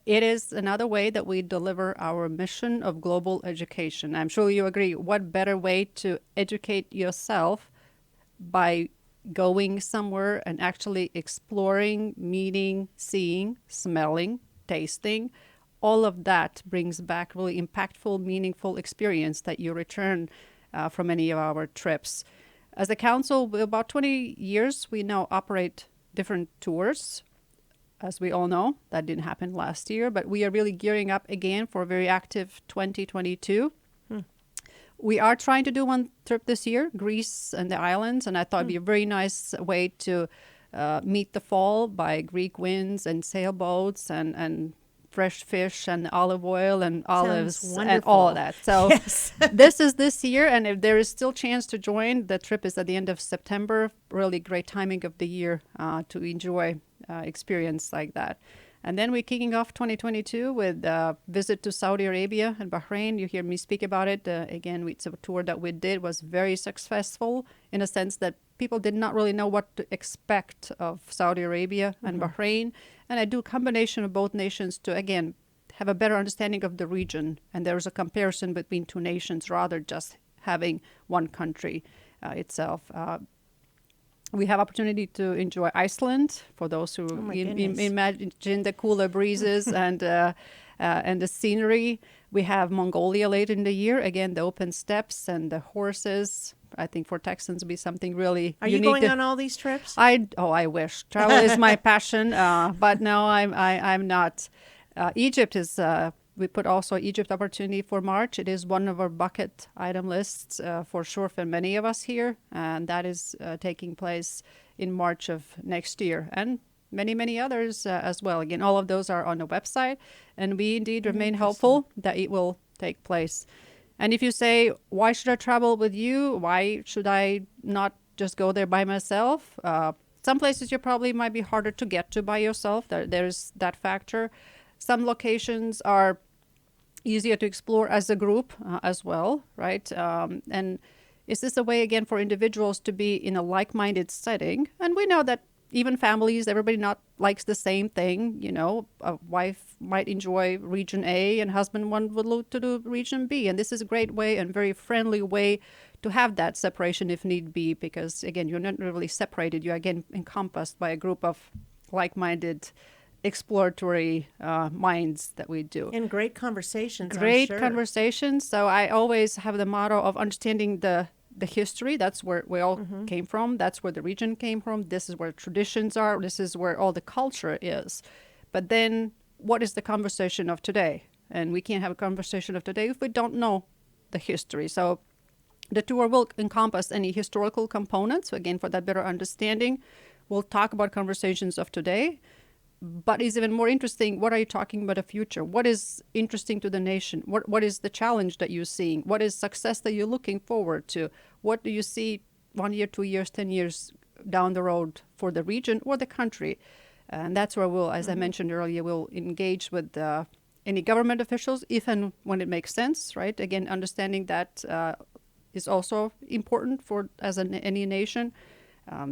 It is another way that we deliver our mission of global education. I'm sure you agree. What better way to educate yourself by going somewhere and actually exploring, meeting, seeing, smelling, tasting? All of that brings back really impactful, meaningful experience that you return from any of our trips. As a council, with about 20 years, we now operate different tours. As we all know, that didn't happen last year, but we are really gearing up again for a very active 2022. We are trying to do one trip this year, Greece and the islands, and I thought it'd be a very nice way to meet the fall by Greek winds and sailboats and fresh fish and olive oil and olives and all of that. So Yes. this is this year, and if there is still chance to join, the trip is at the end of September. Really great timing of the year to enjoy experience like that. And then we're kicking off 2022 with a visit to Saudi Arabia and Bahrain. You hear me speak about it. Again, it's a tour that we did, was very successful in a sense that people did not really know what to expect of Saudi Arabia and Bahrain. And I do a combination of both nations to, again, have a better understanding of the region. And there's a comparison between two nations rather just having one country itself. We have opportunity to enjoy Iceland for those who imagine the cooler breezes and the scenery. We have Mongolia later in the year. Again, the open steppes and the horses. I think for Texans would be something really Are you unique. going on all these trips? I wish. Travel is my passion, but no, I'm not. Egypt is. We put also Egypt opportunity for March. It is one of our bucket item lists for sure for many of us here, and that is taking place in March of next year, and many others as well. Again, all of those are on the website, and we indeed remain hopeful that it will take place. And if you say, why should I travel with you? Why should I not just go there by myself? Some places you probably might be harder to get to by yourself. There's that factor. Some locations are easier to explore as a group as well, right? And is this a way, again, for individuals to be in a like-minded setting? And we know that even families, everybody not likes the same thing. You know, a wife might enjoy region A and husband would look to do region B. And this is a great way and very friendly way to have that separation if need be, because again, you're not really separated. You're again encompassed by a group of like-minded exploratory minds that we do. And great conversations. Great I'm sure. conversations. So I always have the motto of understanding the history. That's where we all came from. That's where the region came from. This is where traditions are. This is where all the culture is. But then what is the conversation of today? And we can't have a conversation of today if we don't know the history. So the tour will encompass any historical components, again, for that better understanding. We'll talk about conversations of today. But it's even more interesting, what are you talking about the future? What is interesting to the nation? What is the challenge that you're seeing? What is success that you're looking forward to? What do you see 1 year, 2 years, 10 years down the road for the region or the country? And that's where we'll, as I mentioned earlier, we'll engage with any government officials, if and when it makes sense, right? Again, understanding that is also important for any nation.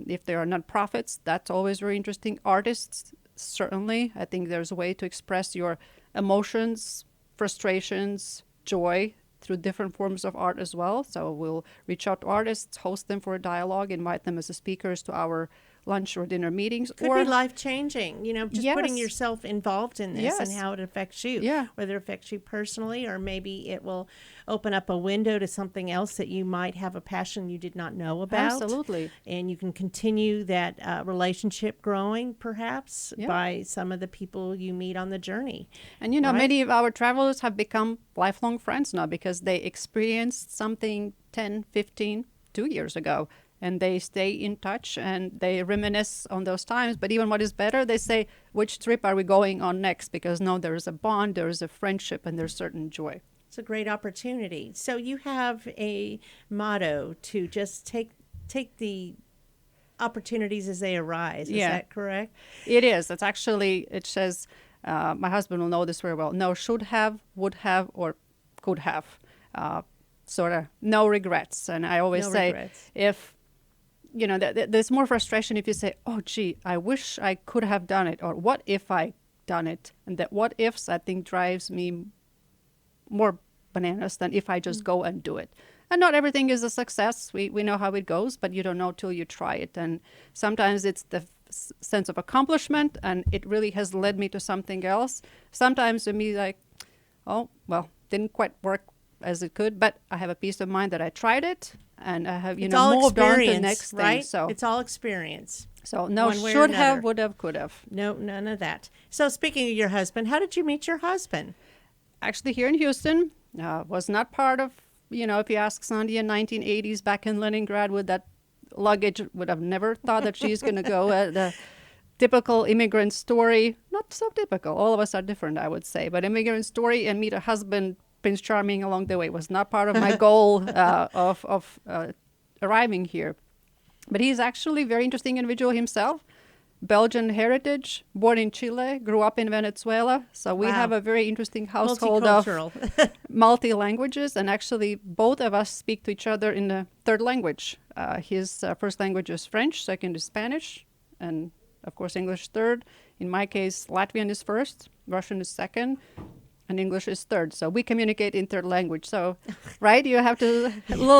If there are nonprofits, that's always very interesting. Artists, certainly. I think there's a way to express your emotions, frustrations, joy through different forms of art as well. So we'll reach out to artists, host them for a dialogue, invite them as speakers to our lunch or dinner meetings. Could be life-changing, just putting Yes. yourself involved in this and Yes. how it affects you. Yeah. Whether it affects you personally, or maybe it will open up a window to something else that you might have a passion you did not know about. Absolutely. And you can continue that relationship growing, perhaps, Yeah. by some of the people you meet on the journey. And Right. many of our travelers have become lifelong friends now because they experienced something 10, 15, 2 years ago. And they stay in touch and they reminisce on those times. But even what is better, they say, which trip are we going on next? Because now there is a bond, there is a friendship, and there's certain joy. It's a great opportunity. So you have a motto to just take the opportunities as they arise. Is that correct? It is. It's actually, it says, my husband will know this very well. No, should have, would have, or could have. Sort of no regrets. And I always No say, regrets. if, there's more frustration if you say, oh, gee, I wish I could have done it, or what if I done it? And that what ifs, I think, drives me more bananas than if I just go and do it. And not everything is a success. We know how it goes, but you don't know till you try it. And sometimes it's the sense of accomplishment, and it really has led me to something else. Sometimes to me, like, oh, well, didn't quite work as it could, but I have a peace of mind that I tried it, and I have, It's all moved on to the experience, next right? thing. So It's all experience. no, one way or should have, another. would have, could have. No, none of that. So speaking of your husband, how did you meet your husband? Actually, here in Houston, was not part of, if you ask Sandija in 1980s back in Leningrad with that luggage, would have never thought that she's going to go the typical immigrant story. Not so typical. All of us are different, I would say. But immigrant story and meet a husband, Prince Charming, along the way was not part of my goal of arriving here. But he's actually a very interesting individual himself. Belgian heritage, born in Chile, grew up in Venezuela. So we Wow. have a very interesting household of Multicultural. multi-languages. And actually, both of us speak to each other in a third language. His first language is French, second is Spanish, and of course, English third. In my case, Latvian is first, Russian is second, and English is third. So we communicate in third language. So, right, you have to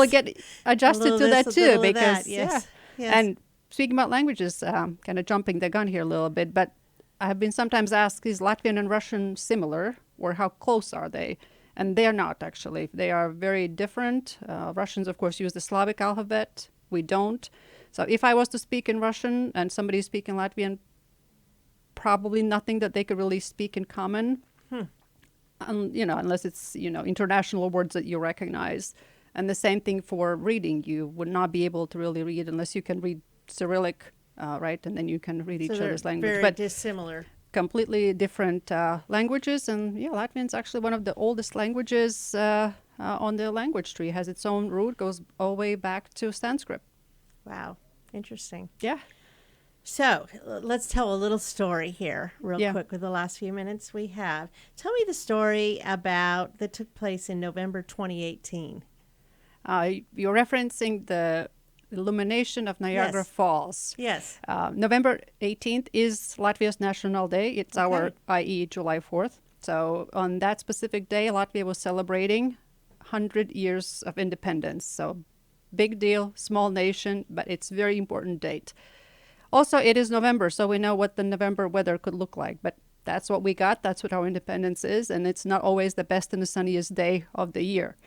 get adjusted little to this, that a too, little of because that, yes. Yes. And speaking about languages, kind of jumping the gun here a little bit, but I have been sometimes asked, is Latvian and Russian similar, or how close are they? And they're not, actually. They are very different. Russians, of course, use the Slavic alphabet. We don't. So if I was to speak in Russian and somebody speaking Latvian, probably nothing that they could really speak in common, unless it's, international words that you recognize. And the same thing for reading. You would not be able to really read unless you can read Cyrillic, right? And then you can read each So they're other's language. very But dissimilar. completely different languages. And yeah, Latvian is actually one of the oldest languages on the language tree. Has its own root, goes all the way back to Sanskrit. Wow. Interesting. Yeah. So let's tell a little story here real Yeah. quick with the last few minutes we have. Tell me the story that took place in November 2018. You're referencing the illumination of Niagara Yes. Falls. Yes. November 18th is Latvia's National Day. It's our, i.e., July 4th. So on that specific day, Latvia was celebrating 100 years of independence. So big deal, small nation, but it's a very important date. Also, it is November, so we know what the November weather could look like. But that's what we got. That's what our independence is. And it's not always the best and the sunniest day of the year.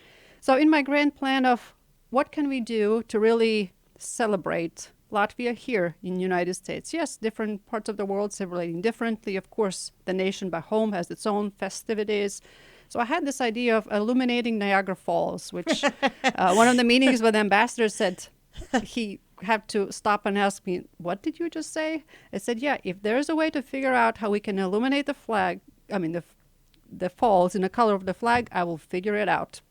So in my grand plan of what can we do to really celebrate Latvia here in the United States? Yes, different parts of the world celebrating differently. Of course, the nation back home has its own festivities. So I had this idea of illuminating Niagara Falls, which one of the meetings with the ambassador said he had to stop and ask me, what did you just say? I said, yeah, if there's a way to figure out how we can illuminate the falls in the color of the flag, I will figure it out.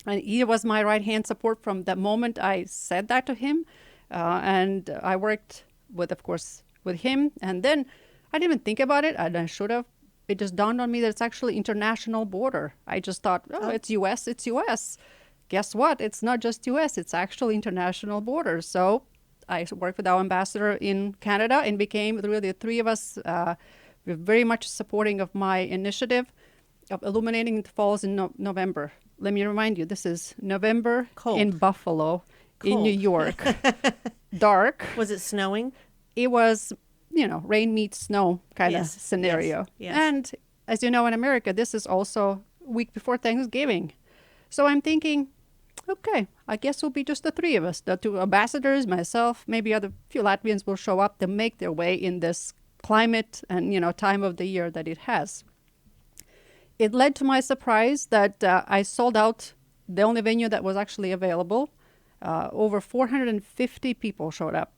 And he was my right-hand support from the moment I said that to him. And I worked with him. And then I didn't even think about it, and I should have. It just dawned on me that it's actually international border. I just thought, it's U.S., it's U.S. Guess what? It's not just U.S., it's actually international border. So I worked with our ambassador in Canada and became really the three of us we're very much supporting of my initiative of illuminating the falls in November. Let me remind you, this is November in Buffalo, in New York. Dark. Was it snowing? It was, rain meets snow kind of scenario. Yes. And as you know, in America, this is also a week before Thanksgiving. So I'm thinking, okay, I guess it'll be just the three of us. The two ambassadors, myself, maybe other few Latvians will show up to make their way in this climate and, time of the year that it has. It led to my surprise that I sold out the only venue that was actually available. Over 450 people showed up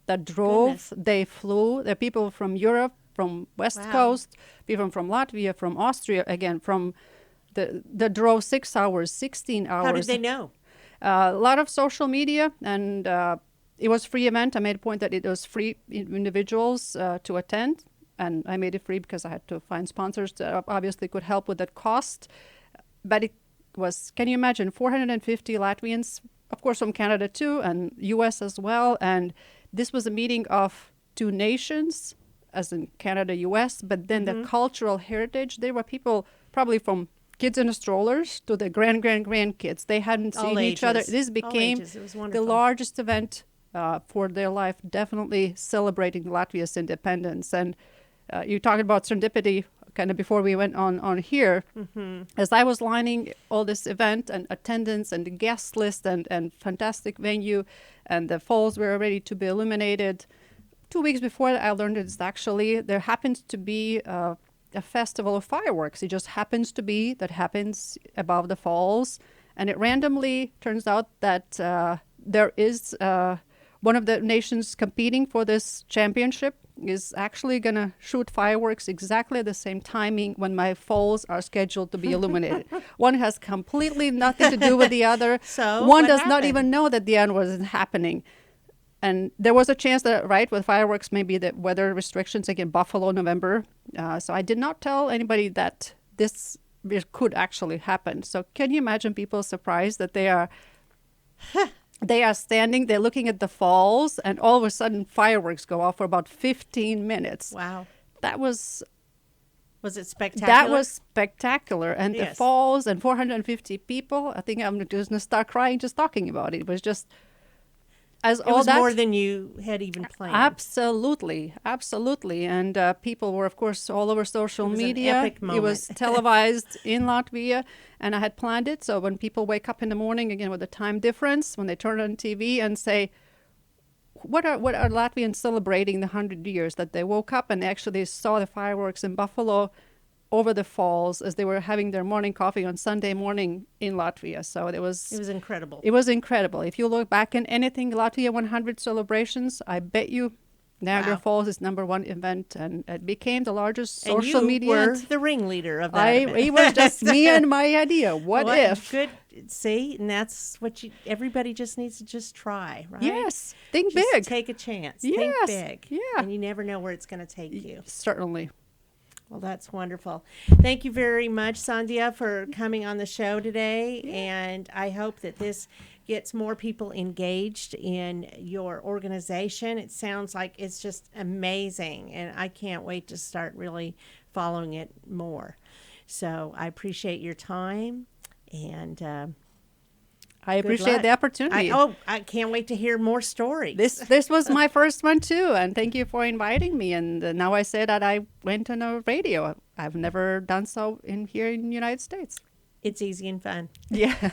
that drove, they flew. There are people from Europe, from West Coast, people from Latvia, from Austria, again, from the drove 6 hours, 16 hours. How did they know? A lot of social media, and it was a free event. I made a point that it was free individuals to attend. And I made it free because I had to find sponsors that obviously could help with that cost. But it was, can you imagine, 450 Latvians, of course from Canada too, and US as well. And this was a meeting of two nations, as in Canada, US, but then the cultural heritage. There were people probably from kids in strollers to the grandkids. They hadn't seen each other. This became the largest event for their life, definitely celebrating Latvia's independence. And you talked about serendipity kind of before we went on here. As I was lining all this event and attendance and the guest list and fantastic venue, and the falls were ready to be illuminated, 2 weeks before I learned there happens to be a festival of fireworks. It just happens above the falls. And it randomly turns out that there is one of the nations competing for this championship is actually going to shoot fireworks exactly at the same timing when my falls are scheduled to be illuminated. One has completely nothing to do with the other. So one does not even know that the other wasn't happening. And there was a chance that, with fireworks, maybe the weather restrictions, like in Buffalo, November. So I did not tell anybody that this could actually happen. So can you imagine people surprised that they are standing, they're looking at the falls, and all of a sudden fireworks go off for about 15 minutes. Wow. Was it spectacular? That was spectacular. And the falls and 450 people, I think I'm just going to start crying just talking about it. It was just... It was more than you had even planned. Absolutely. And people were, of course, all over social media. An epic moment. It was televised in Latvia, and I had planned it. So when people wake up in the morning, again, with the time difference, when they turn on TV and say, what are Latvians celebrating the 100 years that they woke up and actually saw the fireworks in Buffalo over the falls as they were having their morning coffee on Sunday morning in Latvia. So it was incredible. It was incredible. If you look back in anything Latvia 100 celebrations, I bet you Niagara Wow. Falls is #1 event, and it became the largest And social you media. were the ringleader of that event. It was just me and my idea. What if? Good. See, and that's what everybody just needs to just try, right? Yes. Think Just big. take a chance. Yes. Think big. Yeah. And you never know where it's going to take you. Certainly. Well, that's wonderful. Thank you very much, Sandija, for coming on the show today. And I hope that this gets more people engaged in your organization. It sounds like it's just amazing. And I can't wait to start really following it more. So I appreciate your time. And I appreciate the opportunity. I can't wait to hear more stories. This was my first one too, and thank you for inviting me. And now I say that I went on a radio. I've never done so here in the United States. It's easy and fun. Yeah.